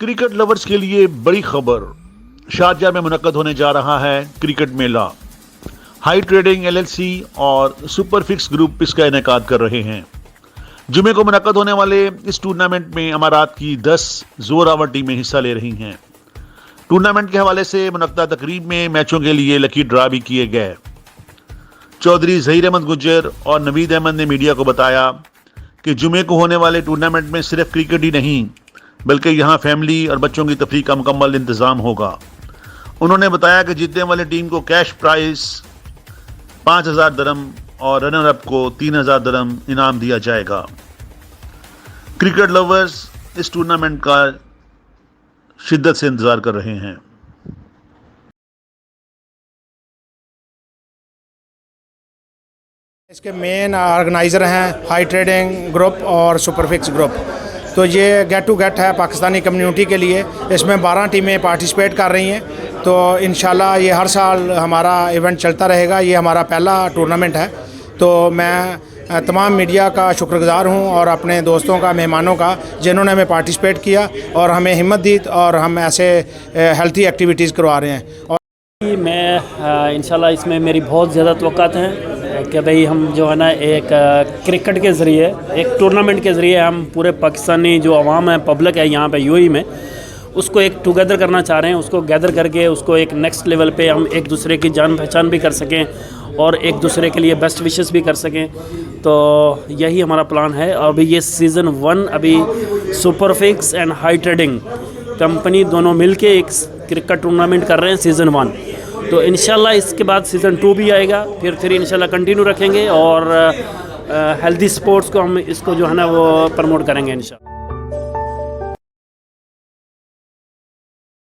Cricket lovers के लिए बड़ी खबर। शारजाह में मुनक्कद होने जा रहा है क्रिकेट मेला। हाई ट्रेडिंग एलएलसी और सुपरफिक्स ग्रुप इसका इनेकाद कर रहे हैं। जुमे को मुनक्कद होने वाले इस टूर्नामेंट में अमारात की 10 जोरावर टीमें हिस्सा ले रही हैं। टूर्नामेंट के हवाले से मुनक्कदा तकरीब में मैचों के लिए लकी ड्रा भी किए गए। चौधरी ज़हीर अहमद गुज्जर और नवीद अहमद ने मीडिया को बताया कि जुमे को होने वाले टूर्नामेंट में सिर्फ क्रिकेट ही नहीं बल्कि यहाँ फैमिली और बच्चों की तफरीह का मुकम्मल इंतज़ाम होगा। उन्होंने बताया कि जीतने वाली टीम को कैश प्राइस 5,000 दरम और रनर अप को 3,000 दरम इनाम दिया जाएगा। क्रिकेट लवर्स इस टूर्नामेंट का शिद्दत से इंतज़ार कर रहे हैं। इसके मेन ऑर्गेनाइज़र हैं हाई ट्रेडिंग ग्रुप और सुपरफिक्स ग्रुप। तो ये गेट टू गेट है पाकिस्तानी कम्युनिटी के लिए। इसमें 12 टीमें पार्टिसिपेट कर रही हैं। तो इंशाल्लाह ये हर साल हमारा इवेंट चलता रहेगा। ये हमारा पहला टूर्नामेंट है। तो मैं तमाम मीडिया का शुक्रगुज़ार हूँ और अपने दोस्तों का, मेहमानों का, जिन्होंने हमें पार्टिसिपेट किया और हमें हिम्मत दी और हम ऐसे हेल्थी एक्टिविटीज़ करवा रहे हैं। और मैं इंशाल्लाह इसमें मेरी बहुत ज़्यादा तवक्कात हैं कि भाई हम जो है ना एक क्रिकेट के ज़रिए, एक टूर्नामेंट के ज़रिए हम पूरे पाकिस्तानी जो आवाम है, पब्लिक है यहाँ पे यूएई में, उसको एक टुगेदर करना चाह रहे हैं। उसको गैदर करके उसको एक नेक्स्ट लेवल पे हम एक दूसरे की जान पहचान भी कर सकें और एक दूसरे के लिए बेस्ट विशेस भी कर सकें। तो यही हमारा प्लान है। और अभी ये सीज़न 1 अभी सुपरफिक्स एंड हाई ट्रेडिंग कंपनी दोनों मिल के एक क्रिकेट टूर्नामेंट कर रहे हैं सीज़न 1। तो इंशाल्लाह इसके बाद सीज़न 2 भी आएगा। फिर इंशाल्लाह कंटिन्यू रखेंगे और हेल्दी स्पोर्ट्स को हम इसको जो है ना वो प्रमोट करेंगे इंशाल्लाह।